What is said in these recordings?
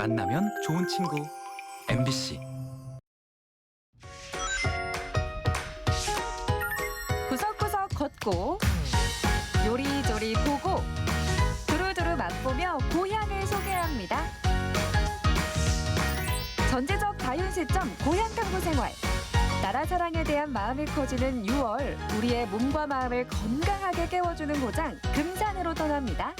만나면 좋은 친구 MBC. 구석구석 걷고 요리조리 보고 두루두루 맛보며 고향을 소개합니다. 전제적 다윤시점 고향탐구 생활. 나라 사랑에 대한 마음이 커지는 6월, 우리의 몸과 마음을 건강하게 깨워주는 고장 금산으로 떠납니다.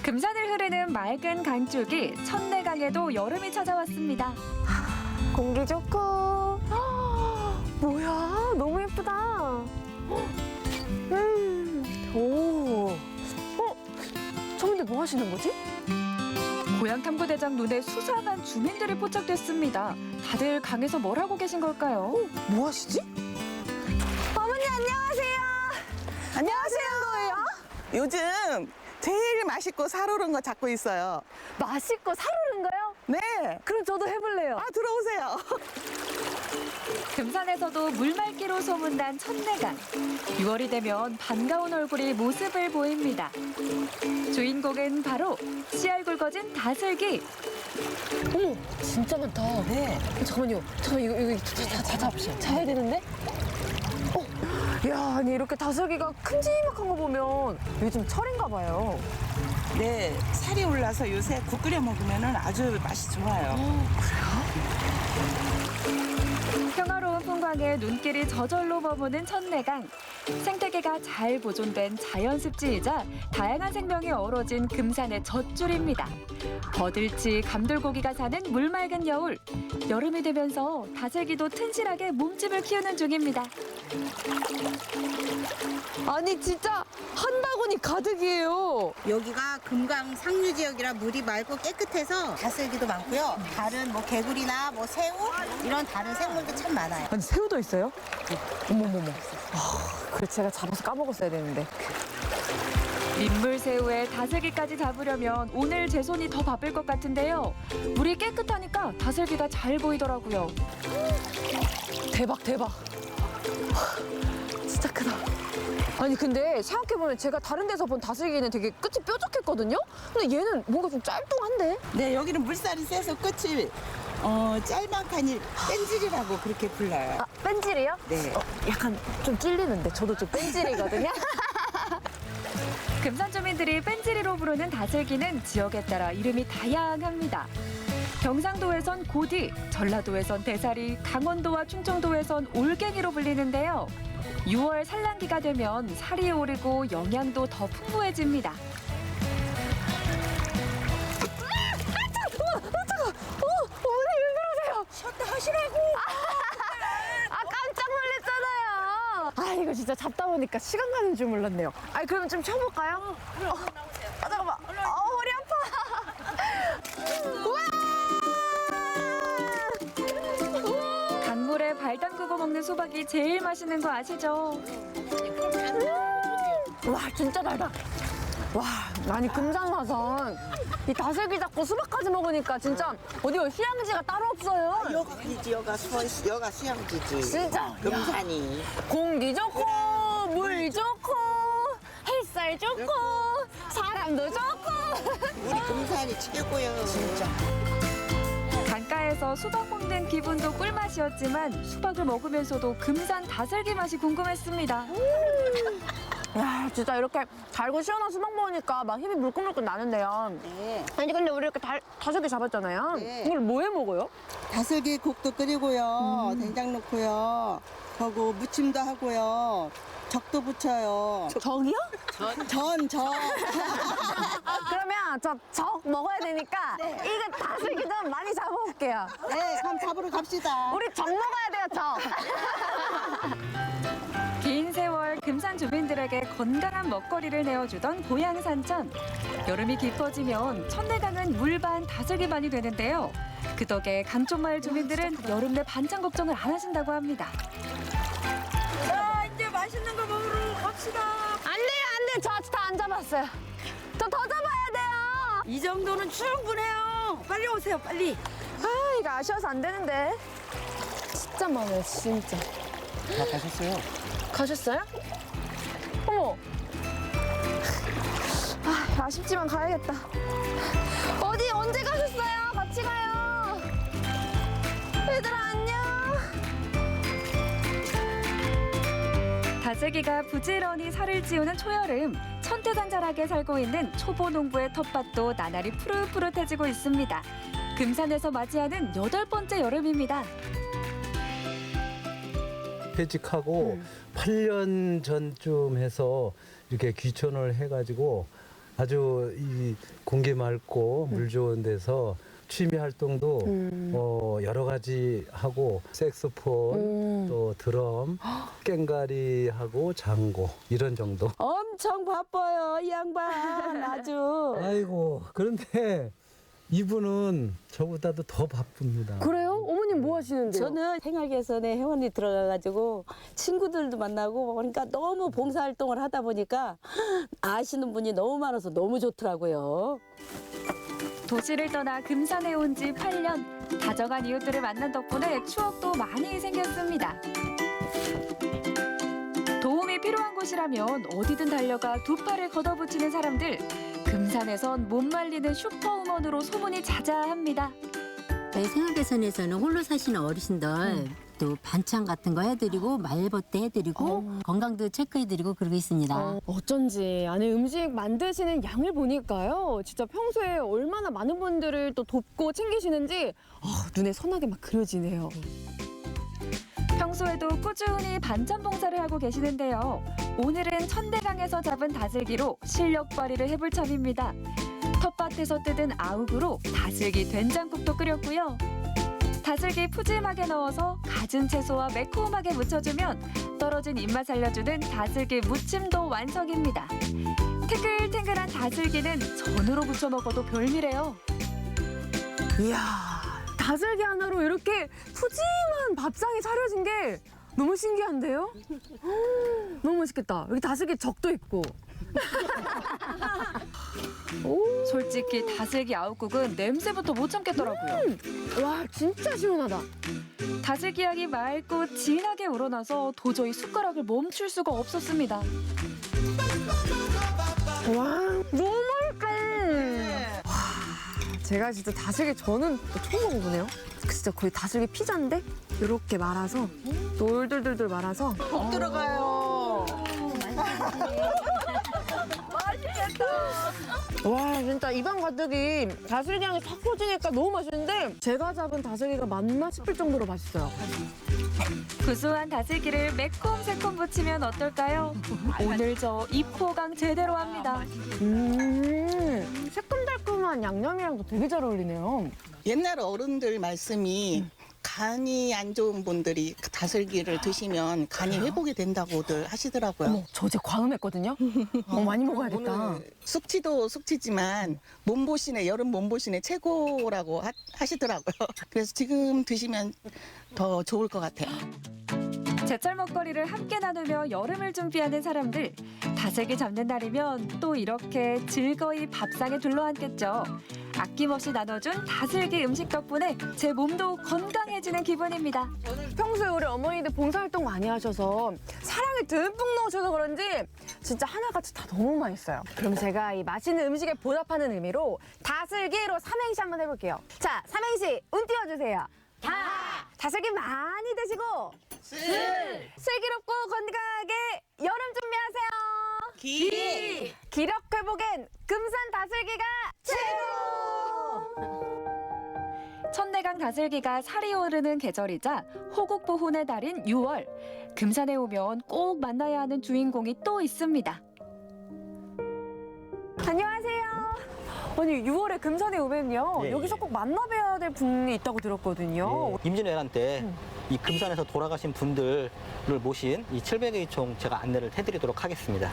금산을 흐르는 맑은 강줄기 천내강에도 여름이 찾아왔습니다. 공기 좋고. 뭐야, 너무 예쁘다. 오. 저분들 뭐 하시는 거지? 고향탐구대장 눈에 수상한 주민들이 포착됐습니다. 다들 강에서 뭘 하고 계신 걸까요? 뭐 하시지? 어머니 안녕하세요. 안녕하세요. 거예요? 요즘 제일 맛있고 살오른 거 잡고 있어요. 맛있고 살오른 거요? 네. 그럼 저도 해볼래요. 들어오세요. 금산에서도 물맑기로 소문난 천내강. 6월이 되면 반가운 얼굴이 모습을 보입니다. 주인공은 바로 씨알 굵어진 다슬기. 어머, 진짜 많다. 네. 잠깐만요. 이거 잡시다. 자야 되는데? 야, 아니 이렇게 다슬기가 큼지막한 거 보면 요즘 철인가 봐요. 네. 살이 올라서 요새 국 끓여 먹으면 아주 맛이 좋아요. 평화로운 풍광에 눈길이 저절로 머무는 천내강. 생태계가 잘 보존된 자연습지이자 다양한 생명이 어우러진 금산의 젖줄입니다. 버들치, 감돌고기가 사는 물맑은 여울. 여름이 되면서 다슬기도 튼실하게 몸집을 키우는 중입니다. 아니 진짜 한 바구니 가득이에요. 여기가 금강 상류 지역이라 물이 맑고 깨끗해서 다슬기도 많고요. 다른 뭐 개구리나 뭐 새우 이런 다른 생물도 참 많아요. 아니 새우도 있어요? 어머머머. 그래 제가 잡아서 까먹었어야 되는데. 민물새우에 다슬기까지 잡으려면 오늘 제 손이 더 바쁠 것 같은데요. 물이 깨끗하니까 다슬기가 잘 보이더라고요. 대박. 진짜 크다. 아니 근데 생각해보면 제가 다른 데서 본 다슬기는 되게 끝이 뾰족했거든요? 근데 얘는 뭔가 좀 짤뚱한데? 네. 여기는 물살이 세서 끝이 짤막하니 뺀질이라고 그렇게 불러요. 아, 뺀질이요? 네. 약간 좀 찔리는데 저도 좀 뺀질이거든요? 금산 주민들이 뺀질이로 부르는 다슬기는 지역에 따라 이름이 다양합니다. 경상도에선 고디, 전라도에선 대사리, 강원도와 충청도에선 올갱이로 불리는데요. 6월 산란기가 되면 살이 오르고 영양도 더 풍부해집니다. 어머니 왜 그러세요? 쉬었다 하시라고! 깜짝 놀랐잖아요. 아 이거 진짜 잡다 보니까 시간 가는 줄 몰랐네요. 아니 그러면 좀 쉬어볼까요? 잠깐만. 머리 아파. 강물에 발 담그고 먹는 수박이 제일 맛있는 거 아시죠? 와 진짜 달다. 와 아니 금산 와선 이 다슬기 잡고 수박까지 먹으니까 진짜 어디요 휴양지가 따로 없어요. 여기지, 여가 수영지지. 진짜 금산이. 공기 좋고 물 좋고 햇살 좋고 사람도 좋고. 우리 금산이 최고요. 진짜. 강가에서 수박 먹는 기분도 꿀맛이었지만 수박을 먹으면서도 금산 다슬기 맛이 궁금했습니다. 야 진짜 이렇게 달고 시원한 수박 먹으니까 막 힘이 물끈물끈 나는데요. 네. 아니 근데 우리 이렇게 다슬기 잡았잖아요. 네. 이걸 뭐해 먹어요? 다슬기 국도 끓이고요. 된장 넣고요. 하고 무침도 하고요. 적도 붙여요. 정이요? 전. 그러면 저 적 먹어야 되니까 이거 다슬기 좀 많이 잡아올게요. 네, 그럼 잡으러 갑시다. 우리 적 먹어야 돼요, 적. 긴 세월 금산 주민들에게 건강한 먹거리를 내어주던 고향 산천. 여름이 깊어지면 천내강은 물반 다슬기반이 되는데요. 그 덕에 강촌마을 주민들은 여름 내 반찬 걱정을 안 하신다고 합니다. 자, 이제 맛있는 거 먹으러 갑시다. 안 돼요. 저 아직 다 안 잡았어요. 저 더 잡아야 돼요. 이 정도는 충분해요. 빨리 오세요, 빨리. 아, 이거 아쉬워서 안 되는데. 진짜 많아요, 진짜. 다 가셨어요? 가셨어요? 어머, 아쉽지만 가야겠다. 어디 언제 가셨어요? 같이 가요. 얘들아 안녕. 다슬기가 부지런히 살을 찌우는 초여름, 천태산자락에 살고 있는 초보 농부의 텃밭도 나날이 푸릇푸릇해지고 있습니다. 금산에서 맞이하는 8번째 여름입니다. 퇴직하고 8년 전쯤 해서 이렇게 귀촌을 해가지고 아주 이 공기 맑고 물 좋은 데서 취미 활동도 여러 가지 하고 색소폰 또 드럼 깽가리 하고 장고 이런 정도. 엄청 바빠요, 이 양반. 아주. 아이고 그런데 이분은 저보다도 더 바쁩니다. 그래요? 어머님 뭐 하시는데요? 저는 생활개선에 회원이 들어가가지고 친구들도 만나고 그러니까 너무 봉사활동을 하다 보니까 아시는 분이 너무 많아서 너무 좋더라고요. 도시를 떠나 금산에 온 지 8년, 다정한 이웃들을 만난 덕분에 추억도 많이 생겼습니다. 도움이 필요한 곳이라면 어디든 달려가 두 팔을 걷어붙이는 사람들. 금산에선 못 말리는 슈퍼우먼으로 소문이 자자합니다. 저희 생활개선에서는 홀로 사시는 어르신들 또 반찬 같은 거 해드리고 말벗대 해드리고 건강도 체크해드리고 그러고 있습니다. 어쩐지 안에 음식 만드시는 양을 보니까요. 진짜 평소에 얼마나 많은 분들을 또 돕고 챙기시는지 눈에 선하게 막 그려지네요. 평소에도 꾸준히 반찬 봉사를 하고 계시는데요. 오늘은 천대강에서 잡은 다슬기로 실력 발휘를 해볼 참입니다. 텃밭에서 뜯은 아욱으로 다슬기 된장국도 끓였고요. 다슬기 푸짐하게 넣어서 갖은 채소와 매콤하게 무쳐주면 떨어진 입맛 살려주는 다슬기 무침도 완성입니다. 탱글탱글한 다슬기는 전으로 부쳐 먹어도 별미래요. 이야, 다슬기 하나로 이렇게 푸짐한 밥상이 차려진 게 너무 신기한데요? 너무 맛있겠다. 여기 다슬기 적도 있고. 솔직히 다슬기 아욱국은 냄새부터 못 참겠더라고요. 와, 진짜 시원하다. 다슬기 향이 맑고 진하게 우러나서 도저히 숟가락을 멈출 수가 없었습니다. 와, 너무 맛있다. 와, 제가 진짜 다슬기 저는 또 처음 먹어보네요. 진짜 거의 다슬기 피자인데 이렇게 말아서 돌돌돌돌 말아서 꼭 들어가요. 와, 진짜 입안 가득이 다슬기 향이 싹 퍼지니까 너무 맛있는데 제가 잡은 다슬기가 맞나 싶을 정도로 맛있어요. 구수한 다슬기를 매콤새콤 부치면 어떨까요? 오늘 저 입호강 제대로 합니다. 새콤달콤한 양념이랑도 되게 잘 어울리네요. 옛날 어른들 말씀이 간이 안 좋은 분들이 다슬기를 드시면 간이 회복이 된다고들 하시더라고요. 어머, 저 어제 과음했거든요. 많이 먹어야겠다. 오늘 숙취도 숙취지만 몸보신에 여름 몸보신에 최고라고 하시더라고요. 그래서 지금 드시면 더 좋을 것 같아요. 제철 먹거리를 함께 나누며 여름을 준비하는 사람들. 다슬기 잡는 날이면 또 이렇게 즐거이 밥상에 둘러앉겠죠. 아낌없이 나눠준 다슬기 음식 덕분에 제 몸도 건강해지는 기분입니다. 평소에 우리 어머니들 봉사활동 많이 하셔서 사랑을 듬뿍 넣으셔서 그런지 진짜 하나같이 다 너무 맛있어요. 그럼 제가 이 맛있는 음식에 보답하는 의미로 다슬기로 삼행시 한번 해볼게요. 자, 삼행시 운 띄워주세요. 다슬기 많이 드시고 슬기롭고 건강하게 여름 준비하세요. 기력 회복엔 금산 다슬기가 최고! 천내강 다슬기가 살이 오르는 계절이자 호국보훈의 달인 6월. 금산에 오면 꼭 만나야 하는 주인공이 또 있습니다. 안녕하세요. 아니 6월에 금산에 오면요 예, 여기서 꼭 만나봐야 될 분이 있다고 들었거든요. 임진왜란 때 이 금산에서 돌아가신 분들을 모신 이 700의 총 제가 안내를 해드리도록 하겠습니다.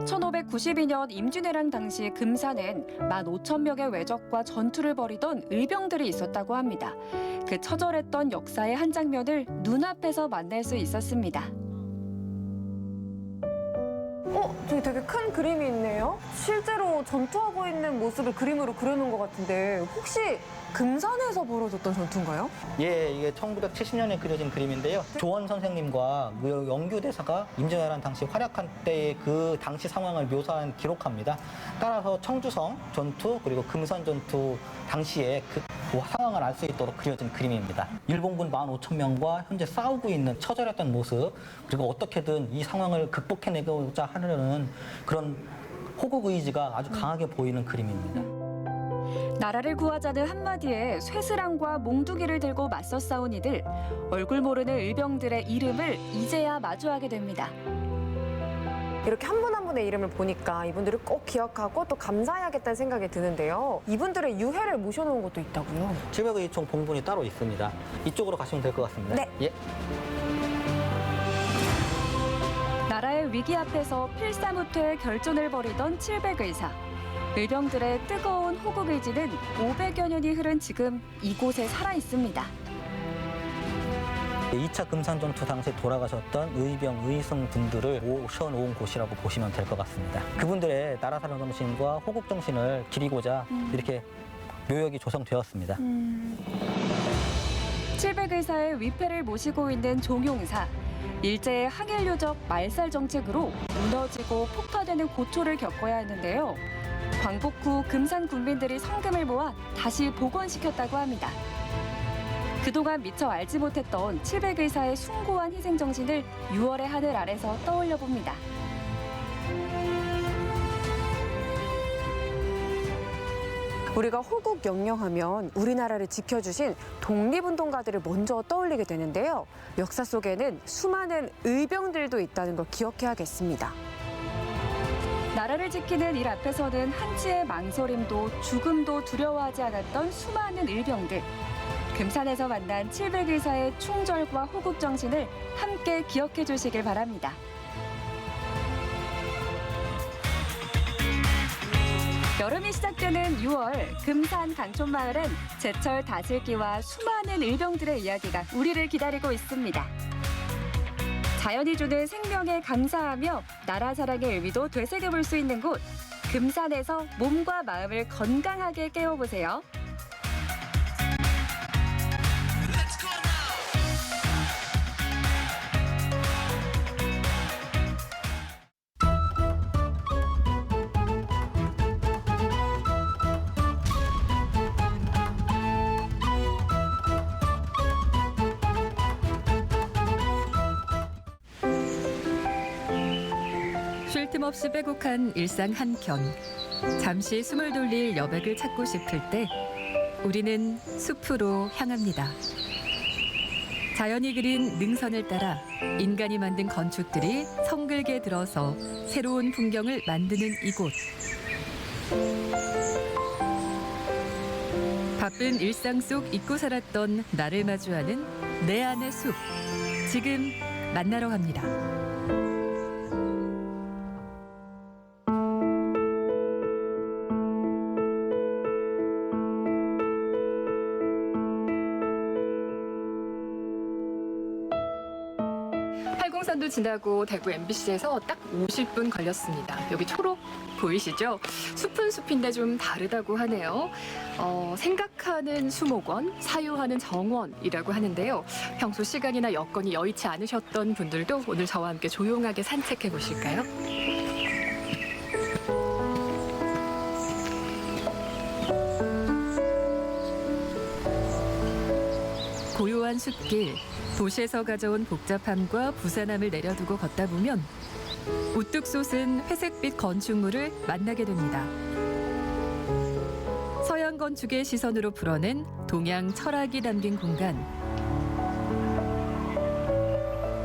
1592년 임진왜란 당시 금산엔 15,000명의 왜적과 전투를 벌이던 의병들이 있었다고 합니다. 그 처절했던 역사의 한 장면을 눈앞에서 만날 수 있었습니다. 저기 되게 큰 그림이 있네요. 실제로 전투하고 있는 모습을 그림으로 그려놓은 것 같은데 혹시 금산에서 벌어졌던 전투인가요? 예, 이게 1970년에 그려진 그림인데요. 조원 선생님과 그 영규 대사가 임진왜란 당시 활약한 때의 그 당시 상황을 묘사한 기록합니다. 따라서 청주성 전투 그리고 금산 전투 당시에 그 상황을 알 수 있도록 그려진 그림입니다. 일본군 15,000명과 현재 싸우고 있는 처절했던 모습 그리고 어떻게든 이 상황을 극복해내고자 하려는 그런 호국 의지가 아주 강하게 보이는 그림입니다. 나라를 구하자는 한마디에 쇠스랑과 몽두기를 들고 맞서 싸운 이들, 얼굴 모르는 의병들의 이름을 이제야 마주하게 됩니다. 이렇게 한 분 한 분의 이름을 보니까 이분들을 꼭 기억하고 또 감사해야겠다는 생각이 드는데요. 이분들의 유해를 모셔놓은 것도 있다고요. 702총 봉분이 따로 있습니다. 이쪽으로 가시면 될 것 같습니다. 네. 예. 나라의 위기 앞에서 필사무퇴의 결전을 벌이던 700의사. 의병들의 뜨거운 호국 의지는 500여 년이 흐른 지금 이곳에 살아 있습니다. 2차 금산전투 당시 돌아가셨던 의병, 의승 분들을 모셔놓은 곳이라고 보시면 될 것 같습니다. 그분들의 나라 사랑 정신과 호국 정신을 기리고자 이렇게 묘역이 조성되었습니다. 700의사의 위패를 모시고 있는 종용사. 일제의 항일요적 말살 정책으로 무너지고 폭파되는 고초를 겪어야 했는데요. 광복 후 금산 군민들이 성금을 모아 다시 복원시켰다고 합니다. 그동안 미처 알지 못했던 700의사의 숭고한 희생 정신을 6월의 하늘 아래서 떠올려 봅니다. 우리가 호국 영령하면 우리나라를 지켜주신 독립운동가들을 먼저 떠올리게 되는데요. 역사 속에는 수많은 의병들도 있다는 걸 기억해야겠습니다. 나라를 지키는 일 앞에서는 한치의 망설임도 죽음도 두려워하지 않았던 수많은 의병들. 금산에서 만난 700의사의 충절과 호국 정신을 함께 기억해 주시길 바랍니다. 여름이 시작되는 6월, 금산 강촌마을엔 제철 다슬기와 수많은 의병들의 이야기가 우리를 기다리고 있습니다. 자연이 주는 생명에 감사하며 나라 사랑의 의미도 되새겨볼 수 있는 곳, 금산에서 몸과 마음을 건강하게 깨워보세요. 쉴 틈 없이 빼곡한 일상 한켠. 잠시 숨을 돌릴 여백을 찾고 싶을 때 우리는 숲으로 향합니다. 자연이 그린 능선을 따라 인간이 만든 건축들이 성글게 들어서 새로운 풍경을 만드는 이곳. 바쁜 일상 속 잊고 살았던 나를 마주하는 내 안의 숲. 지금 만나러 갑니다. 팔공산도 지나고 대구 MBC에서 딱 50분 걸렸습니다. 여기 초록 보이시죠? 숲은 숲인데 좀 다르다고 하네요. 생각하는 수목원, 사유하는 정원이라고 하는데요. 평소 시간이나 여건이 여의치 않으셨던 분들도 오늘 저와 함께 조용하게 산책해 보실까요? 고요한 숲길, 도시에서 가져온 복잡함과 부산함을 내려두고 걷다 보면 우뚝 솟은 회색빛 건축물을 만나게 됩니다. 서양 건축의 시선으로 풀어낸 동양 철학이 담긴 공간.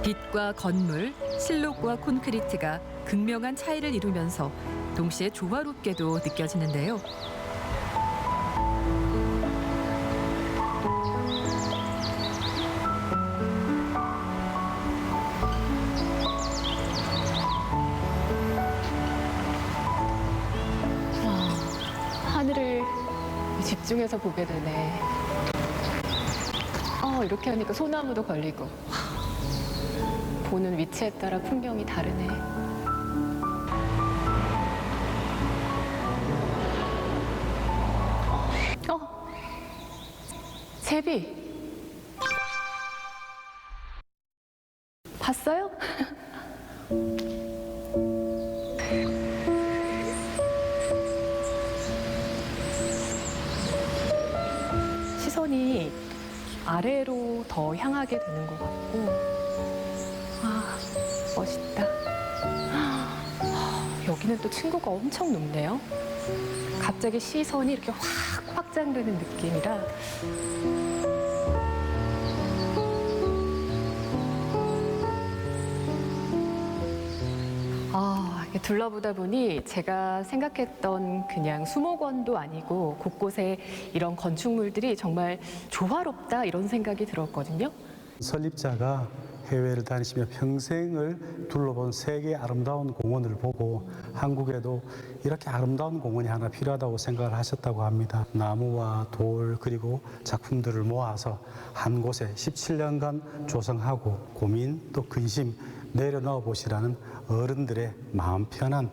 빛과 건물, 실록과 콘크리트가 극명한 차이를 이루면서 동시에 조화롭게도 느껴지는데요. 하늘을 집중해서 보게 되네. 이렇게 하니까 소나무도 걸리고. 보는 위치에 따라 풍경이 다르네. 제비. 봤어요? 시선이 아래로 더 향하게 되는 것 같고, 아, 멋있다. 여기는 또 층고가 엄청 높네요. 갑자기 시선이 이렇게 확 확장되는 느낌이라. 이렇게 둘러보다 보니 제가 생각했던 그냥 수목원도 아니고 곳곳에 이런 건축물들이 정말 조화롭다 이런 생각이 들었거든요. 설립자가 해외를 다니시며 평생을 둘러본 세계 아름다운 공원을 보고 한국에도 이렇게 아름다운 공원이 하나 필요하다고 생각을 하셨다고 합니다. 나무와 돌 그리고 작품들을 모아서 한 곳에 17년간 조성하고 고민 또 근심 내려놓아 보시라는 어른들의 마음 편한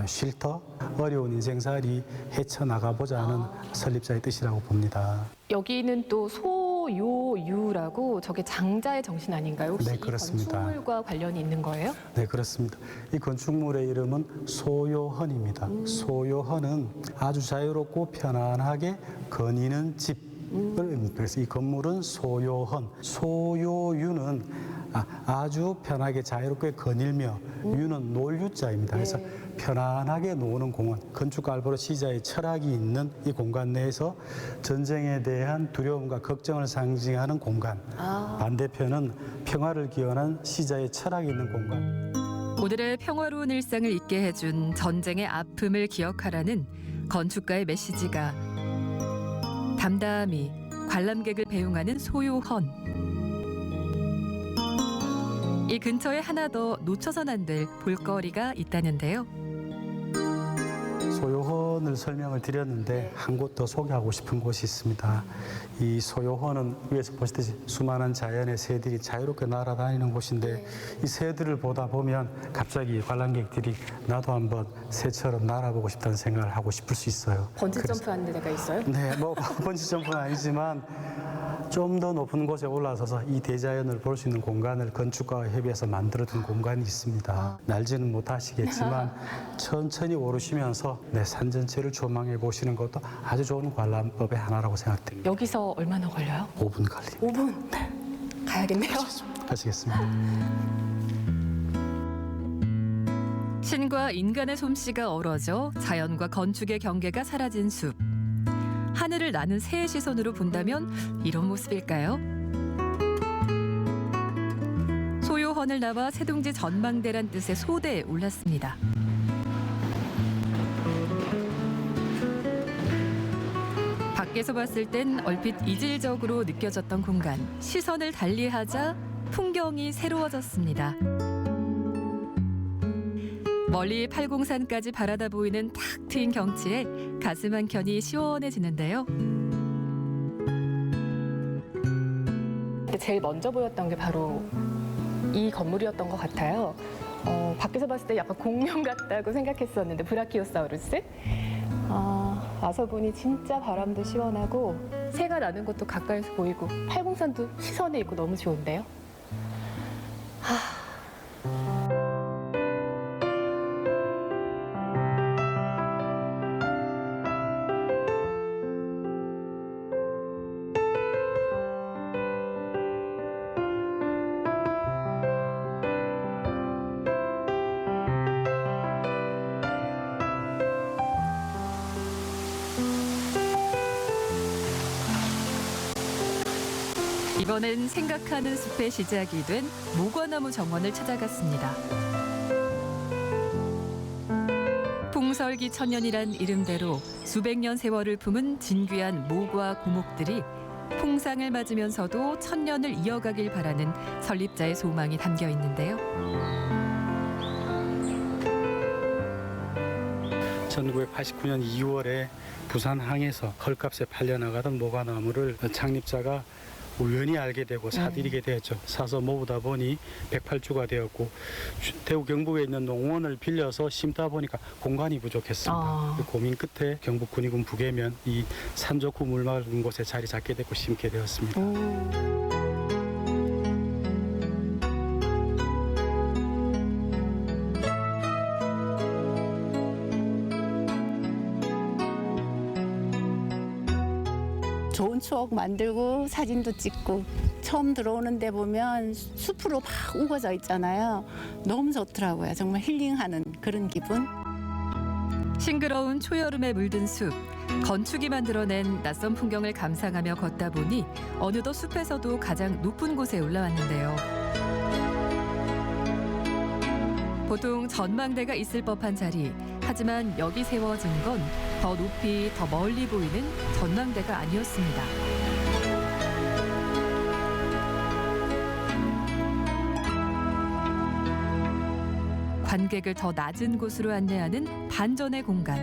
쉼터, 어려운 인생살이 헤쳐나가보자 하는 설립자의 뜻이라고 봅니다. 여기는 또 소요유라고 저게 장자의 정신 아닌가요? 혹시 네, 그렇습니다. 이 건축물과 관련이 있는 거예요? 네, 그렇습니다. 이 건축물의 이름은 소요헌입니다. 소요헌은 아주 자유롭고 편안하게 거니는 집을 그래서 이 건물은 소요헌. 소요유는 아주 편하게 자유롭게 거닐며 유는 놀유자입니다. 그래서 편안하게 노는 공원. 건축가 알베르 시자의 철학이 있는 이 공간 내에서 전쟁에 대한 두려움과 걱정을 상징하는 공간. 반대편은 평화를 기원한 시자의 철학이 있는 공간. 오늘의 평화로운 일상을 잊게 해준 전쟁의 아픔을 기억하라는 건축가의 메시지가 담담히 관람객을 배웅하는 소요헌. 이 근처에 하나 더 놓쳐선 안 될 볼거리가 있다는데요. 소요헌을 설명을 드렸는데 한 곳 더 소개하고 싶은 곳이 있습니다. 이 소요헌은 위에서 보시듯이 수많은 자연의 새들이 자유롭게 날아다니는 곳인데 이 새들을 보다 보면 갑자기 관람객들이 나도 한번 새처럼 날아보고 싶다는 생각을 하고 싶을 수 있어요. 번지점프 하는 데가 있어요? 네, 뭐 번지점프는 아니지만 좀 더 높은 곳에 올라서서 이 대자연을 볼 수 있는 공간을 건축가와 협의해서 만들어둔 공간이 있습니다. 날지는 못하시겠지만 천천히 오르시면서 산 전체를 조망해 보시는 것도 아주 좋은 관람법의 하나라고 생각됩니다. 여기서 얼마나 걸려요? 5분 걸립니다. 5분? 네. 가야겠네요. 가시겠습니다. 신과 인간의 솜씨가 어우러져 자연과 건축의 경계가 사라진 숲. 하늘을 나는 새의 시선으로 본다면 이런 모습일까요? 소요헌을 나와 세둥지 전망대란 뜻의 소대에 올랐습니다. 밖에서 봤을 땐 얼핏 이질적으로 느껴졌던 공간. 시선을 달리하자 풍경이 새로워졌습니다. 멀리 팔공산까지 바라다 보이는 탁 트인 경치에 가슴 한켠이 시원해지는데요. 제일 먼저 보였던 게 바로 이 건물이었던 것 같아요. 밖에서 봤을 때 약간 공룡 같다고 생각했었는데 브라키오사우루스. 와서 보니 진짜 바람도 시원하고 새가 나는 것도 가까이서 보이고 팔공산도 시선에 있고 너무 좋은데요. 이번엔 생각하는 숲의 시작이 된 모과나무 정원을 찾아갔습니다. 풍설기 천년이란 이름대로 수백 년 세월을 품은 진귀한 모과 고목들이 풍상을 맞으면서도 천년을 이어가길 바라는 설립자의 소망이 담겨 있는데요. 1989년 2월에 부산항에서 헐값에 팔려나가던 모과나무를 창립자가 우연히 알게 되고 사들이게 되었죠. 사서 모으다 보니 108주가 되었고 대구 경북에 있는 농원을 빌려서 심다 보니까 공간이 부족했습니다. 그 고민 끝에 경북 군위군 북해면 이 산 좋고 물 맑은 곳에 자리 잡게 되고 심게 되었습니다. 좋은 추억 만들고 사진도 찍고 처음 들어오는 데 보면 숲으로 막 우거져 있잖아요. 너무 좋더라고요. 정말 힐링하는 그런 기분. 싱그러운 초여름에 물든 숲. 건축이 만들어낸 낯선 풍경을 감상하며 걷다 보니 어느덧 숲에서도 가장 높은 곳에 올라왔는데요. 보통 전망대가 있을 법한 자리. 하지만 여기 세워진 건 더 높이, 더 멀리 보이는 전망대가 아니었습니다. 관객을 더 낮은 곳으로 안내하는 반전의 공간.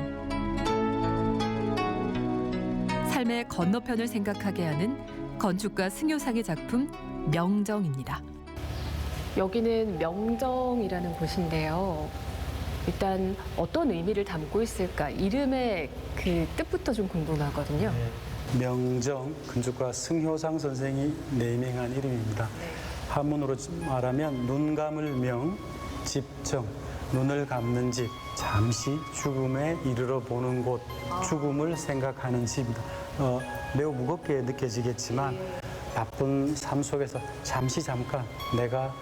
삶의 건너편을 생각하게 하는 건축가 승효상의 작품 명정입니다. 여기는 명정이라는 곳인데요. 일단 어떤 의미를 담고 있을까? 이름의 그 뜻부터 좀 궁금하거든요. 명정, 건축가 승효상 선생이 네이밍한 이름입니다. 한문으로 말하면 눈 감을 명, 집정, 눈을 감는 집, 잠시 죽음에 이르러 보는 곳, 죽음을 생각하는 집입니다. 매우 무겁게 느껴지겠지만 바쁜 삶 속에서 잠깐 내가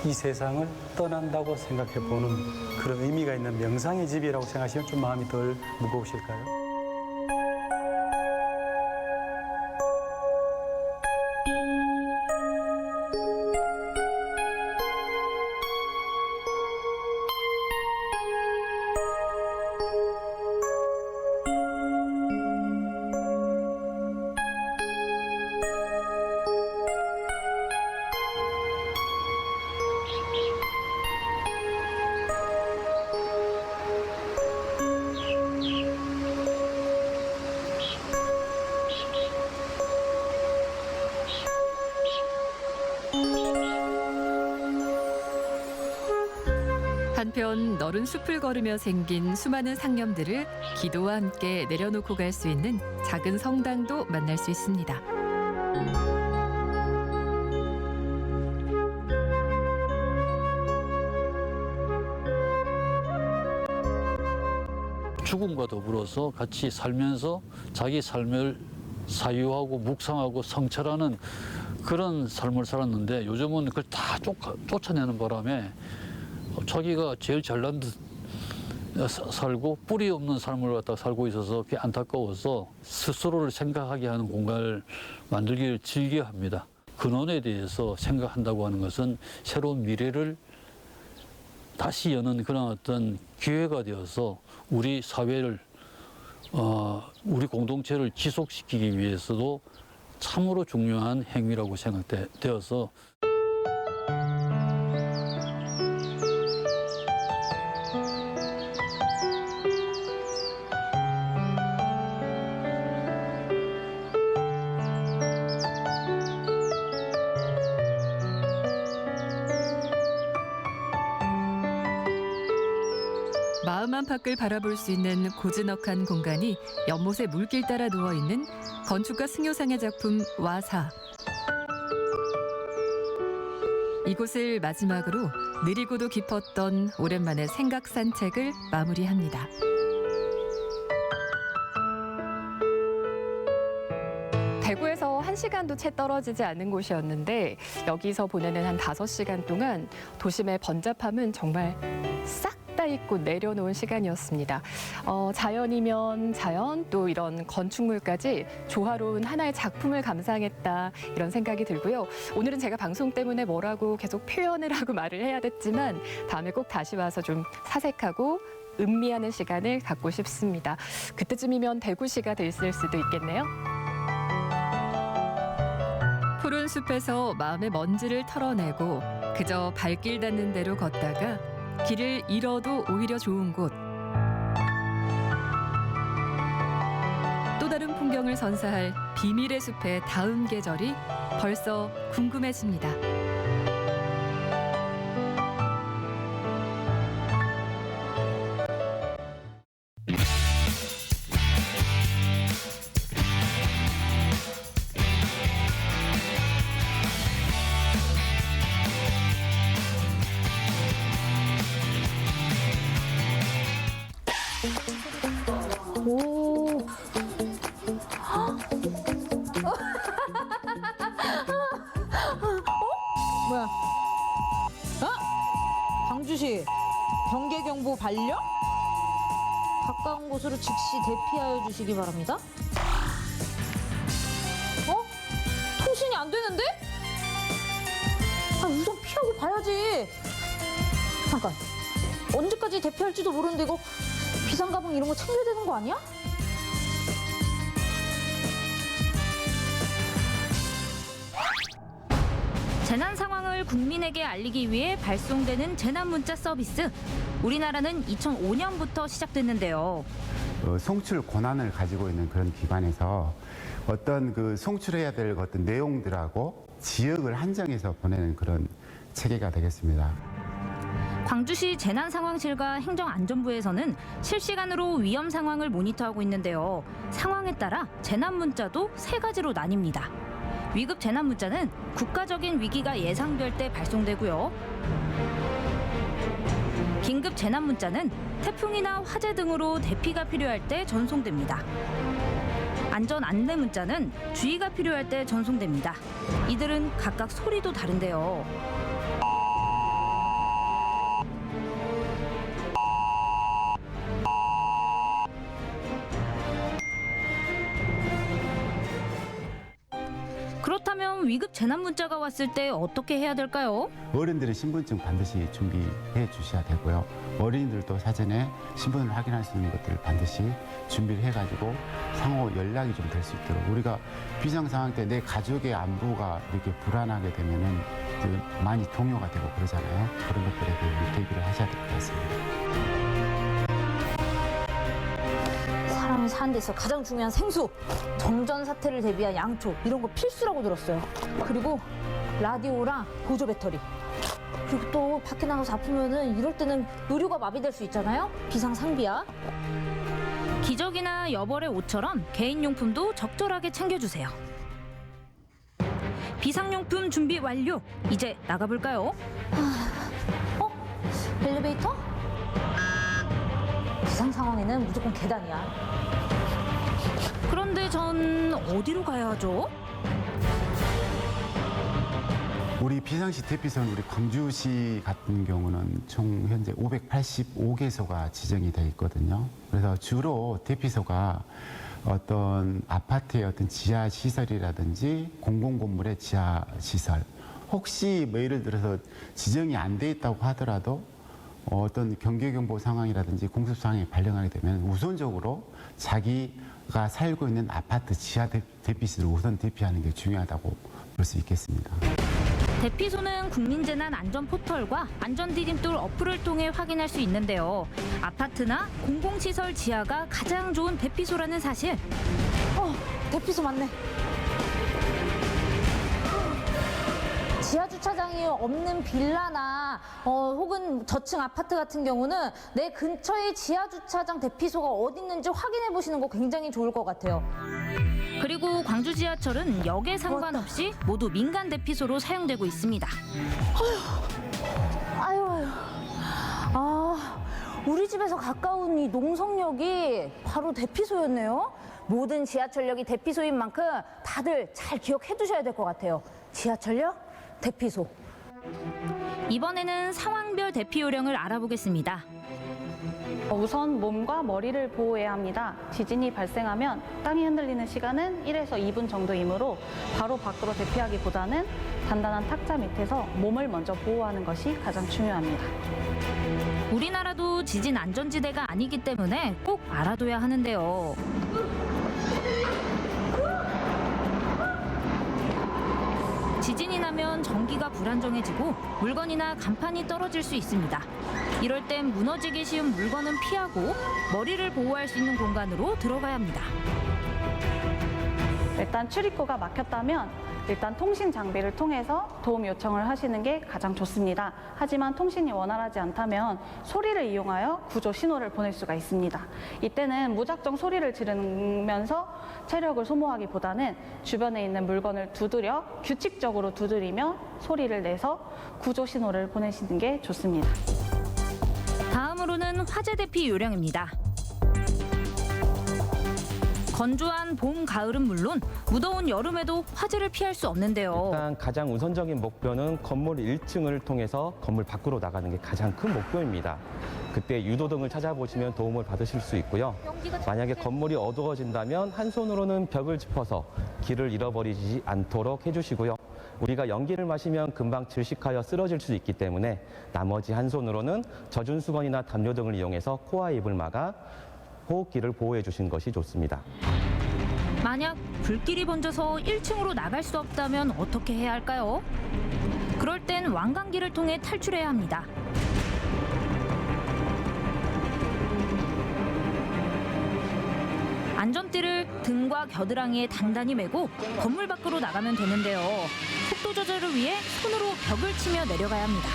이 세상을 떠난다고 생각해 보는 그런 의미가 있는 명상의 집이라고 생각하시면 좀 마음이 덜 무거우실까요? 한편 너른 숲을 걸으며 생긴 수많은 상념들을 기도와 함께 내려놓고 갈 수 있는 작은 성당도 만날 수 있습니다. 죽음과 더불어서 같이 살면서 자기 삶을 사유하고 묵상하고 성찰하는 그런 삶을 살았는데 요즘은 그걸 다 쫓아내는 바람에 자기가 제일 잘난 듯 살고 뿌리 없는 삶을 갖다 살고 있어서 그게 안타까워서 스스로를 생각하게 하는 공간을 만들기를 즐겨 합니다. 근원에 대해서 생각한다고 하는 것은 새로운 미래를 다시 여는 그런 어떤 기회가 되어서 우리 사회를 우리 공동체를 지속시키기 위해서도 참으로 중요한 행위라고 생각되어서 마음 안팎을 바라볼 수 있는 고즈넉한 공간이 연못의 물길 따라 누워있는 건축가 승효상의 작품 와사. 이곳을 마지막으로 느리고도 깊었던 오랜만의 생각 산책을 마무리합니다. 대구에서 1시간도 채 떨어지지 않은 곳이었는데 여기서 보내는 한 5시간 동안 도심의 번잡함은 정말 싹 다 잊고 내려놓은 시간이었습니다. 자연이면 자연, 또 이런 건축물까지 조화로운 하나의 작품을 감상했다, 이런 생각이 들고요. 오늘은 제가 방송 때문에 뭐라고 계속 표현을 하고 말을 해야 됐지만 다음에 꼭 다시 와서 좀 사색하고 음미하는 시간을 갖고 싶습니다. 그때쯤이면 대구시가 됐을 수도 있겠네요. 푸른 숲에서 마음의 먼지를 털어내고 그저 발길 닿는 대로 걷다가 길을 잃어도 오히려 좋은 곳. 또 다른 풍경을 선사할 비밀의 숲의 다음 계절이 벌써 궁금해집니다. 오. 뭐야? 광주시 경계경보 반려? 가까운 곳으로 즉시 대피하여 주시기 바랍니다. 통신이 안 되는데? 우선 피하고 봐야지. 잠깐. 언제까지 대피할지도 모르는데 이거 비상가방 이런 거 챙겨야 되는 거 아니야? 재난 상황을 국민에게 알리기 위해 발송되는 재난 문자 서비스. 우리나라는 2005년부터 시작됐는데요. 송출 권한을 가지고 있는 그런 기관에서 어떤 그 송출해야 될 어떤 내용들하고 지역을 한정해서 보내는 그런 체계가 되겠습니다. 광주시 재난상황실과 행정안전부에서는 실시간으로 위험 상황을 모니터하고 있는데요. 상황에 따라 재난 문자도 3가지로 나뉩니다. 위급 재난 문자는 국가적인 위기가 예상될 때 발송되고요. 긴급 재난 문자는 태풍이나 화재 등으로 대피가 필요할 때 전송됩니다. 안전 안내 문자는 주의가 필요할 때 전송됩니다. 이들은 각각 소리도 다른데요. 그렇다면 위급 재난 문자가 왔을 때 어떻게 해야 될까요? 어른들은 신분증 반드시 준비해 주셔야 되고요. 어린이들도 사전에 신분을 확인할 수 있는 것들을 반드시 준비를 해가지고 상호 연락이 좀 될 수 있도록, 우리가 비상 상황 때 내 가족의 안부가 이렇게 불안하게 되면은 많이 동요가 되고 그러잖아요. 그런 것들에 대해 대비를 하셔야 될 것 같습니다. 사람이 사는 데서 가장 중요한 생수, 정전 사태를 대비한 양초 이런 거 필수라고 들었어요. 그리고 라디오랑 보조 배터리. 그리고 또 밖에 나가서 아프면은 이럴 때는 의료가 마비될 수 있잖아요. 비상 상비야. 기저귀나 여벌의 옷처럼 개인용품도 적절하게 챙겨주세요. 비상용품 준비 완료. 이제 나가볼까요? 엘리베이터? 비상 상황에는 무조건 계단이야. 그런데 전 어디로 가야 하죠? 우리 비상시 대피소는 우리 광주시 같은 경우는 총 현재 585개소가 지정이 돼 있거든요. 그래서 주로 대피소가 어떤 아파트의 어떤 지하 시설이라든지 공공건물의 지하 시설, 혹시 뭐 예를 들어서 지정이 안 돼 있다고 하더라도 어떤 경계경보 상황이라든지 공습 상황이 발생하게 되면 우선적으로 자기가 살고 있는 아파트 지하 대피소를 우선 대피하는 게 중요하다고 볼 수 있겠습니다. 대피소는 국민재난 안전 포털과 안전디딤돌 어플을 통해 확인할 수 있는데요. 아파트나 공공시설 지하가 가장 좋은 대피소라는 사실. 대피소 맞네. 지하 주차장이 없는 빌라나 혹은 저층 아파트 같은 경우는 내 근처에 지하 주차장 대피소가 어디 있는지 확인해 보시는 거 굉장히 좋을 것 같아요. 그리고 광주 지하철은 역에 상관없이 모두 민간 대피소로 사용되고 있습니다. 아유. 우리 집에서 가까운 이 농성역이 바로 대피소였네요. 모든 지하철역이 대피소인 만큼 다들 잘 기억해 두셔야 될 것 같아요. 지하철역, 대피소. 이번에는 상황별 대피 요령을 알아보겠습니다. 우선 몸과 머리를 보호해야 합니다. 지진이 발생하면 땅이 흔들리는 시간은 1에서 2분 정도이므로 바로 밖으로 대피하기보다는 단단한 탁자 밑에서 몸을 먼저 보호하는 것이 가장 중요합니다. 우리나라도 지진 안전지대가 아니기 때문에 꼭 알아둬야 하는데요. 지진이 나면 전기가 불안정해지고 물건이나 간판이 떨어질 수 있습니다. 이럴 땐 무너지기 쉬운 물건은 피하고 머리를 보호할 수 있는 공간으로 들어가야 합니다. 일단 출입구가 막혔다면 일단 통신 장비를 통해서 도움 요청을 하시는 게 가장 좋습니다. 하지만 통신이 원활하지 않다면 소리를 이용하여 구조 신호를 보낼 수가 있습니다. 이때는 무작정 소리를 지르면서 체력을 소모하기보다는 주변에 있는 물건을 두드려 규칙적으로 두드리며 소리를 내서 구조 신호를 보내시는 게 좋습니다. 다음으로는 화재 대피 요령입니다. 건조한 봄, 가을은 물론 무더운 여름에도 화재를 피할 수 없는데요. 일단 가장 우선적인 목표는 건물 1층을 통해서 건물 밖으로 나가는 게 가장 큰 목표입니다. 그때 유도등을 찾아보시면 도움을 받으실 수 있고요. 만약에 건물이 어두워진다면 한 손으로는 벽을 짚어서 길을 잃어버리지 않도록 해주시고요. 우리가 연기를 마시면 금방 질식하여 쓰러질 수 있기 때문에 나머지 한 손으로는 젖은 수건이나 담요 등을 이용해서 코와 입을 막아 호흡기를 보호해 주신 것이 좋습니다. 만약 불길이 번져서 1층으로 나갈 수 없다면 어떻게 해야 할까요? 그럴 땐 왕관기를 통해 탈출해야 합니다. 안전띠를 등과 겨드랑이에 단단히 매고 건물 밖으로 나가면 되는데요. 속도 조절을 위해 손으로 벽을 치며 내려가야 합니다.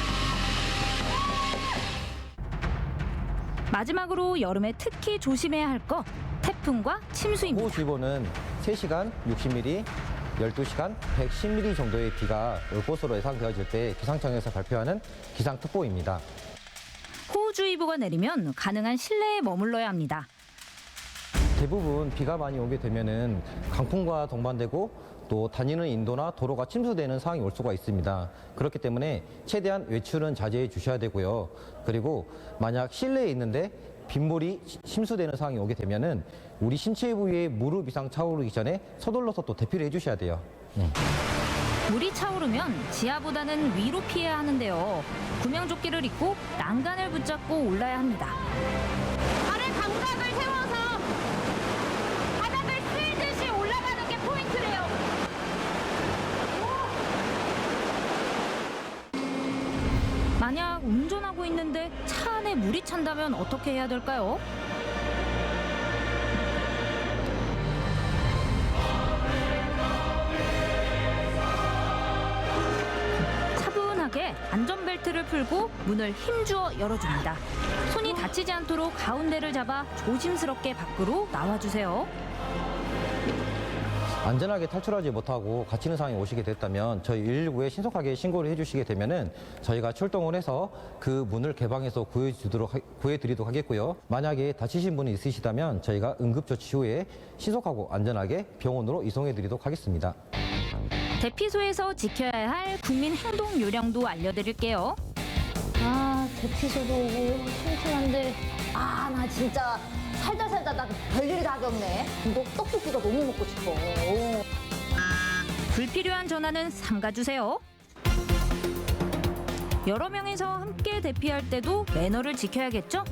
마지막으로 여름에 특히 조심해야 할 거 태풍과 침수입니다. 호우주의보는 3시간 60mm, 12시간 110mm 정도의 비가 올 것으로 예상되어질 때 기상청에서 발표하는 기상특보입니다. 호우주의보가 내리면 가능한 실내에 머물러야 합니다. 대부분 비가 많이 오게 되면은 강풍과 동반되고 또 다니는 인도나 도로가 침수되는 상황이 올 수가 있습니다. 그렇기 때문에 최대한 외출은 자제해 주셔야 되고요. 그리고 만약 실내에 있는데 빗물이 침수되는 상황이 오게 되면은 우리 신체 부위에 무릎 이상 차오르기 전에 서둘러서 또 대피를 해주셔야 돼요. 물이 차오르면 지하보다는 위로 피해야 하는데요. 구명조끼를 입고 난간을 붙잡고 올라야 합니다. 발의 감각을 세워서 바닥을 쓸듯이 올라가는 게 포인트래요. 만약 운전하고 있는데 차 안에 물이 찬다면 어떻게 해야 될까요? 차분하게 안전벨트를 풀고 문을 힘주어 열어줍니다. 손이 다치지 않도록 가운데를 잡아 조심스럽게 밖으로 나와주세요. 안전하게 탈출하지 못하고 갇히는 상황이 오시게 됐다면 저희 119에 신속하게 신고를 해주시게 되면은 저희가 출동을 해서 그 문을 개방해서 구해드리도록 하겠고요. 만약에 다치신 분이 있으시다면 저희가 응급조치 후에 신속하고 안전하게 병원으로 이송해드리도록 하겠습니다. 대피소에서 지켜야 할 국민 행동 요령도 알려드릴게요. 아, 대피소도 오고 심심한데 나 진짜 살다 나 별일이 다 겪네. 이거 떡볶이가 너무 먹고 싶어. 불필요한 전화는 삼가주세요. 여러 명이서 함께 대피할 때도 매너를 지켜야겠죠?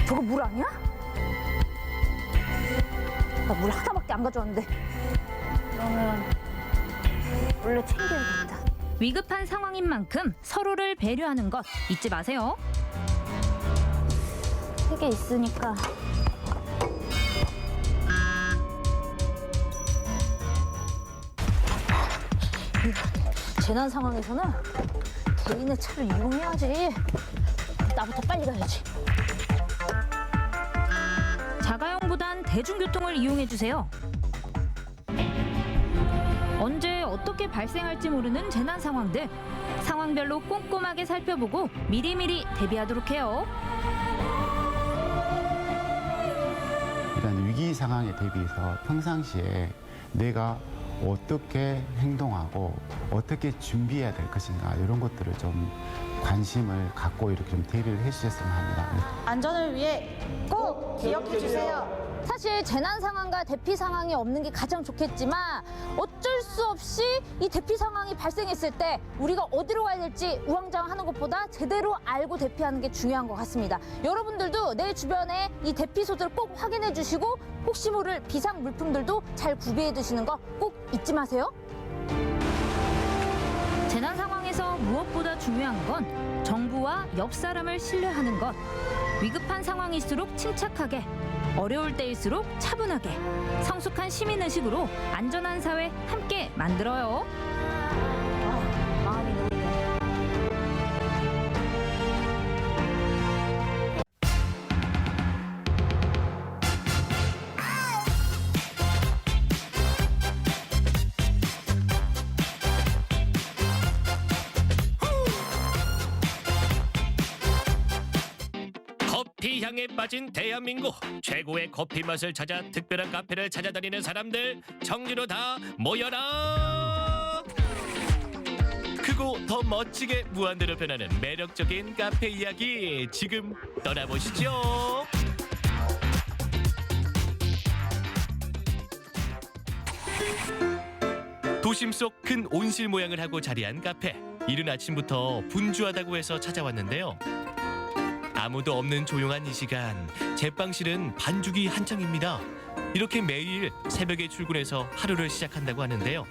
저거 물 아니야? 나 물 하나밖에 안 가져왔는데. 그러면 원래 챙겨야겠다. 위급한 상황인 만큼 서로를 배려하는 것 잊지 마세요. 3개 있으니까. 재난 상황에서는 개인의 차를 이용해야지. 나부터 빨리 가야지. 자가용보단 대중교통을 이용해주세요. 언제 어떻게 발생할지 모르는 재난 상황들, 상황별로 꼼꼼하게 살펴보고 미리미리 대비하도록 해요. 이런 위기 상황에 대비해서 평상시에 내가 어떻게 행동하고 어떻게 준비해야 될 것인가 이런 것들을 좀 관심을 갖고 이렇게 좀 대비를 해주셨으면 합니다. 안전을 위해 꼭 기억해 주세요. 사실 재난 상황과 대피 상황이 없는 게 가장 좋겠지만 어쩔 수 없이 이 대피 상황이 발생했을 때 우리가 어디로 가야 될지 우왕좌왕하는 것보다 제대로 알고 대피하는 게 중요한 것 같습니다. 여러분들도 내 주변에 이 대피소들 꼭 확인해 주시고 혹시 모를 비상 물품들도 잘 구비해 두시는 거 꼭 잊지 마세요. 재난 상황에서 무엇보다 중요한 건 정부와 옆 사람을 신뢰하는 것. 위급한 상황일수록 침착하게, 어려울 때일수록 차분하게, 성숙한 시민의식으로 안전한 사회 함께 만들어요. 마음이 놓이네. 커피 향에 빠진 대한민국, 최고의 커피 맛을 찾아 특별한 카페를 찾아다니는 사람들 청주로 다 모여라. 크고 더 멋지게 무한대로 변하는 매력적인 카페 이야기 지금 떠나보시죠. 도심 속 큰 온실 모양을 하고 자리한 카페. 이른 아침부터 분주하다고 해서 찾아왔는데요. 아무도 없는 조용한 이 시간, 제빵실은 반죽이 한창입니다. 이렇게 매일 새벽에 출근해서 하루를 시작한다고 하는데요.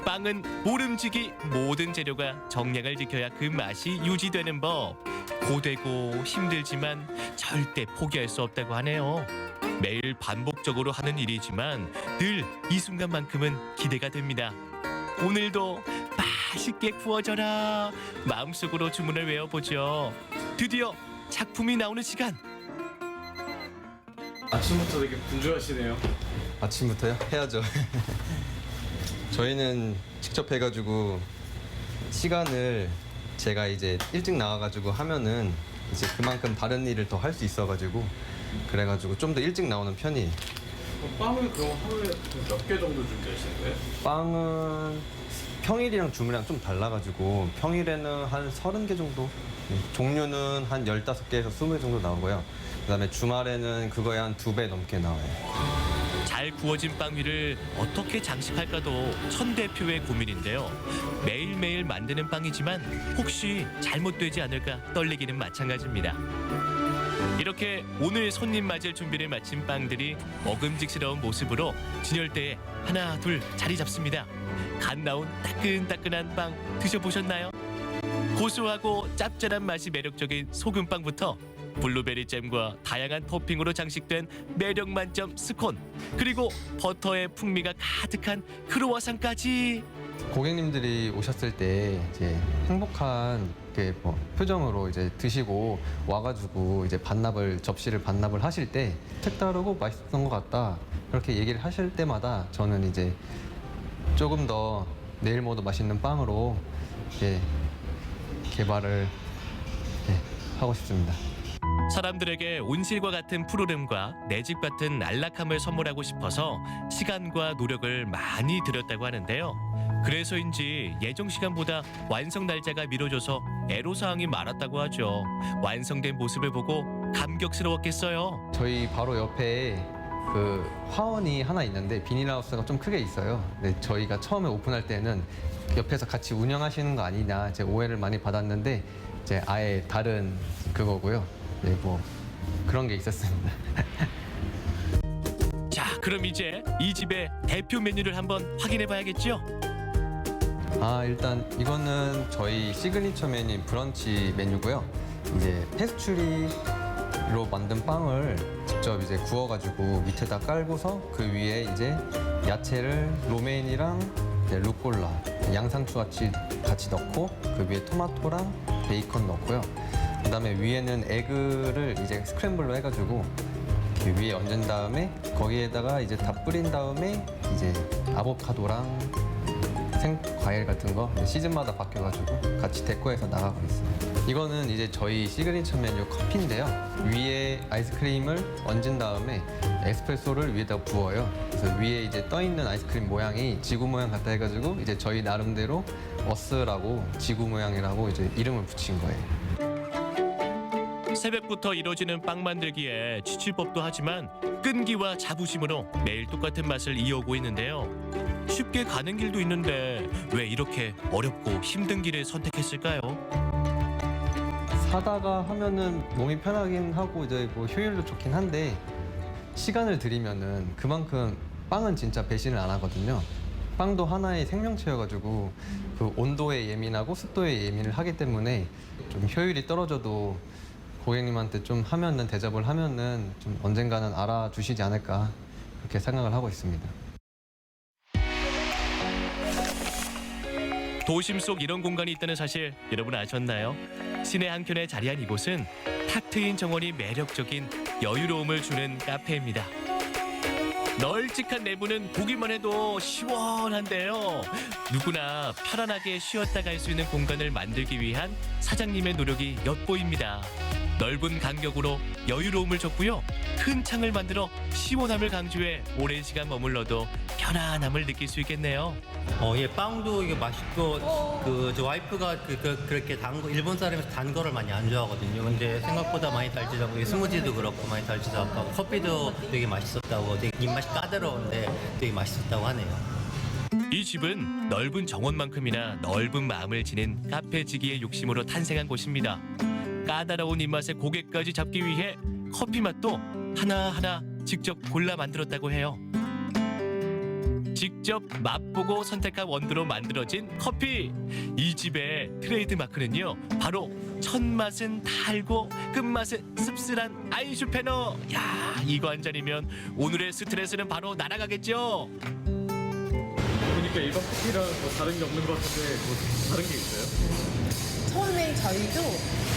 빵은 모름지기 모든 재료가 정량을 지켜야 그 맛이 유지되는 법. 고되고 힘들지만 절대 포기할 수 없다고 하네요. 매일 반복적으로 하는 일이지만 늘 이 순간만큼은 기대가 됩니다. 오늘도 맛있게 구워져라. 마음속으로 주문을 외워보죠. 드디어 작품이 나오는 시간. 아침부터 되게 분주하시네요. 아침부터요? 해야죠. 저희는 직접 해가지고 시간을 제가 이제 일찍 나와가지고 하면은 이제 그만큼 다른 일을 더 할 수 있어가지고 그래가지고 좀 더 일찍 나오는 편이에요. 빵을 그럼 하루에 몇 개 정도 준비하시는 거예요? 빵은 평일이랑 주말이랑 좀 달라가지고 평일에는 한 30개 정도, 종류는 한 15개에서 20개 정도 나오고요. 그다음에 주말에는 그거에 한 2배 넘게 나와요. 잘 구워진 빵 위를 어떻게 장식할까도 천 대표의 고민인데요. 매일매일 만드는 빵이지만 혹시 잘못되지 않을까 떨리기는 마찬가지입니다. 이렇게 오늘 손님 맞을 준비를 마친 빵들이 먹음직스러운 모습으로 진열대에 하나 둘 자리 잡습니다. 갓 나온 따끈따끈한 빵 드셔보셨나요? 고소하고 짭짤한 맛이 매력적인 소금빵부터 블루베리 잼과 다양한 토핑으로 장식된 매력 만점 스콘, 그리고 버터의 풍미가 가득한 크로와상까지. 고객님들이 오셨을 때 이제 행복한 표정으로 이제 드시고 와가지고 이제 접시를 반납을 하실 때 색다르고 맛있었던 것 같다, 그렇게 얘기를 하실 때마다 저는 이제 조금 더 내일 모두 맛있는 빵으로 개발을 하고 싶습니다. 사람들에게 온실과 같은 푸르름과 내 집 같은 안락함을 선물하고 싶어서 시간과 노력을 많이 들였다고 하는데요. 그래서인지 예정 시간보다 완성 날짜가 미뤄져서 애로사항이 많았다고 하죠. 완성된 모습을 보고 감격스러웠겠어요. 저희 바로 옆에 그 화원이 하나 있는데 비닐하우스가 좀 크게 있어요. 근데 저희가 처음에 오픈할 때는 옆에서 같이 운영하시는 거 아니냐 이제 오해를 많이 받았는데 이제 아예 다른 그거고요. 네, 뭐 그런 게 있었습니다. 자, 그럼 이제 이 집의 대표 메뉴를 한번 확인해 봐야겠죠? 일단 이거는 저희 시그니처 메뉴인 브런치 메뉴고요. 이제 페스츄리로 만든 빵을 직접 이제 구워가지고 밑에다 깔고서 그 위에 이제 야채를 로메인이랑 이제 루꼴라, 양상추 같이 넣고 그 위에 토마토랑 베이컨 넣고요. 그다음에 위에는 에그를 이제 스크램블로 해가지고 그 위에 얹은 다음에 거기에다가 이제 다 뿌린 다음에 이제 아보카도랑 생과일 같은 거 시즌마다 바뀌어가지고 같이 데코해서 나가고 있어요. 이거는 이제 저희 시그니처 메뉴 커피인데요. 위에 아이스크림을 얹은 다음에 에스프레소를 위에다 부어요. 그래서 위에 이제 떠 있는 아이스크림 모양이 지구 모양 같다 해가지고 이제 저희 나름대로 어스라고 지구 모양이라고 이제 이름을 붙인 거예요. 새벽부터 이뤄지는 빵 만들기에 지칠 법도 하지만 끈기와 자부심으로 매일 똑같은 맛을 이어오고 있는데요. 쉽게 가는 길도 있는데 왜 이렇게 어렵고 힘든 길을 선택했을까요? 사다가 하면은 몸이 편하긴 하고 이제 뭐 효율도 좋긴 한데 시간을 들이면은 그만큼 빵은 진짜 배신을 안 하거든요. 빵도 하나의 생명체여가지고 그 온도에 예민하고 습도에 예민을 하기 때문에 좀 효율이 떨어져도 고객님한테 좀 하면은 대접을 하면은 좀 언젠가는 알아주시지 않을까 그렇게 생각을 하고 있습니다. 도심 속 이런 공간이 있다는 사실 여러분 아셨나요? 시내 한켠에 자리한 이곳은 탁 트인 정원이 매력적인 여유로움을 주는 카페입니다. 널찍한 내부는 보기만 해도 시원한데요. 누구나 편안하게 쉬었다 갈 수 있는 공간을 만들기 위한 사장님의 노력이 엿보입니다. 넓은 간격으로 여유로움을 줬고요. 큰 창을 만들어 시원함을 강조해 오랜 시간 머물러도 편안함을 느낄 수 있겠네요. 예, 빵도 이게 맛있고 저 와이프가 그렇게 단 거, 일본 사람에서 단 거를 많이 안 좋아하거든요. 근데 생각보다 많이 달지도 않고 스무디도 그렇고 많이 달지도 않고 커피도 되게 맛있었다고 되게 입맛이 까다로운데 되게 맛있었다고 하네요. 이 집은 넓은 정원만큼이나 넓은 마음을 지닌 카페지기의 욕심으로 탄생한 곳입니다. 까다로운 입맛의 고객까지 잡기 위해 커피 맛도 하나하나 직접 골라 만들었다고 해요. 직접 맛보고 선택한 원두로 만들어진 커피. 이 집의 트레이드 마크는요, 바로 첫 맛은 달고 끝맛은 씁쓸한 아인슈페너. 야, 이거 한 잔이면 오늘의 스트레스는 바로 날아가겠죠. 보니까 일반 커피랑 뭐 다른 게 없는 것 같은데 뭐 다른 게 있어요? 처음에 저희도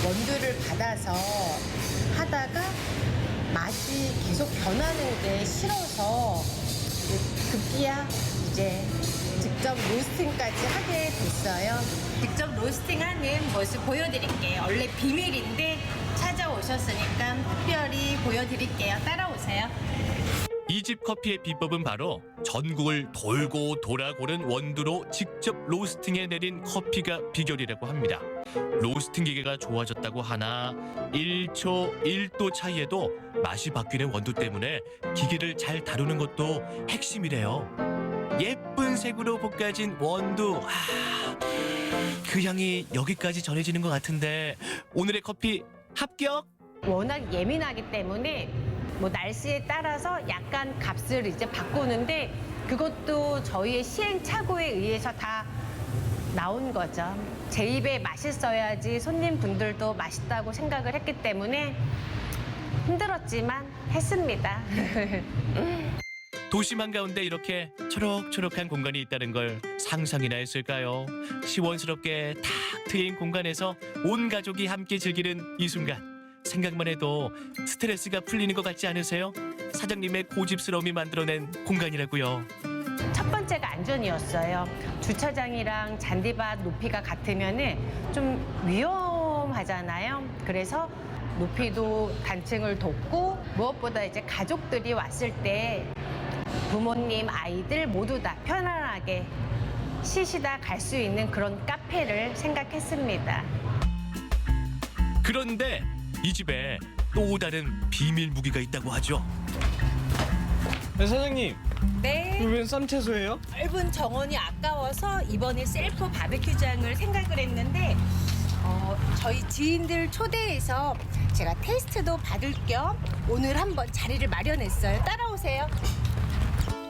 원두를 받아서 하다가 맛이 계속 변하는 게 싫어서 급기야 이제 직접 로스팅까지 하게 됐어요. 직접 로스팅하는 모습 보여드릴게요. 원래 비밀인데 찾아오셨으니까 특별히 보여드릴게요. 따라오세요. 이 집 커피의 비법은 바로 전국을 돌고 돌아 고른 원두로 직접 로스팅해 내린 커피가 비결이라고 합니다. 로스팅 기계가 좋아졌다고 하나 1초 1도 차이에도 맛이 바뀌는 원두 때문에 기계를 잘 다루는 것도 핵심이래요. 예쁜 색으로 볶아진 원두. 그 향이 여기까지 전해지는 것 같은데 오늘의 커피 합격? 워낙 예민하기 때문에 뭐 날씨에 따라서 약간 값을 이제 바꾸는데 그것도 저희의 시행착오에 의해서 다 나온 거죠. 제 입에 맛있어야지 손님분들도 맛있다고 생각을 했기 때문에 힘들었지만 했습니다. 도심 한가운데 이렇게 초록초록한 공간이 있다는 걸 상상이나 했을까요? 시원스럽게 탁 트인 공간에서 온 가족이 함께 즐기는 이 순간. 생각만 해도 스트레스가 풀리는 것 같지 않으세요? 사장님의 고집스러움이 만들어낸 공간이라고요. 첫 번째가 안전이었어요. 주차장이랑 잔디밭 높이가 같으면은 좀 위험하잖아요. 그래서 높이도 단층을 뒀고 무엇보다 이제 가족들이 왔을 때 부모님, 아이들 모두 다 편안하게 쉬시다 갈 수 있는 그런 카페를 생각했습니다. 그런데 이 집에 또 다른 비밀 무기가 있다고 하죠. 네, 사장님. 네. 이거 웬 쌈채소예요? 넓은 정원이 아까워서 이번에 셀프 바베큐장을 생각을 했는데 저희 지인들 초대해서 제가 테스트도 받을 겸 오늘 한번 자리를 마련했어요. 따라오세요.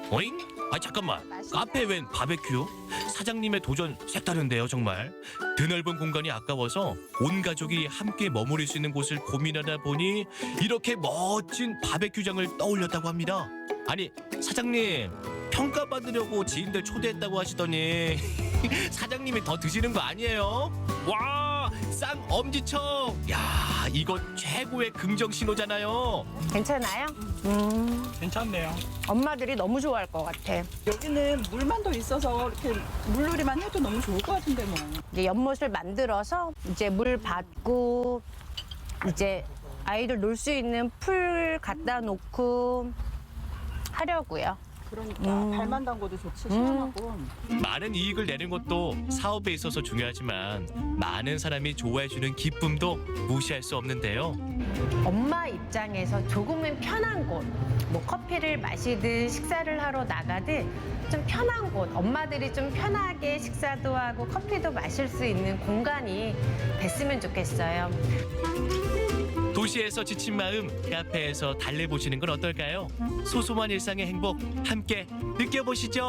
어잉? 아 잠깐만. 카페 웬 바베큐? 사장님의 도전 색다른데요 정말. 드넓은 공간이 아까워서 온 가족이 함께 머무를 수 있는 곳을 고민하다 보니 이렇게 멋진 바베큐장을 떠올렸다고 합니다. 아니 사장님 평가받으려고 지인들 초대했다고 하시더니 사장님이 더 드시는 거 아니에요? 와 쌍 엄지척. 야 이건 최고의 긍정 신호잖아요. 괜찮아요? 괜찮네요. 엄마들이 너무 좋아할 것 같아. 여기는 물만 더 있어서 이렇게 물놀이만 해도 너무 좋을 것 같은데 뭐. 이제 연못을 만들어서 이제 물 받고 이제 아이들 놀 수 있는 풀 갖다 놓고 하려고요. 그러니까 발만 담궈도 좋지 시원하고. 많은 이익을 내는 것도 사업에 있어서 중요하지만 많은 사람이 좋아해주는 기쁨도 무시할 수 없는데요. 엄마 입장에서 조금은 편한 곳, 뭐 커피를 마시든 식사를 하러 나가든 좀 편한 곳, 엄마들이 좀 편하게 식사도 하고 커피도 마실 수 있는 공간이 됐으면 좋겠어요. 도시에서 지친 마음 카페에서 달래보시는 건 어떨까요? 소소한 일상의 행복 함께 느껴보시죠.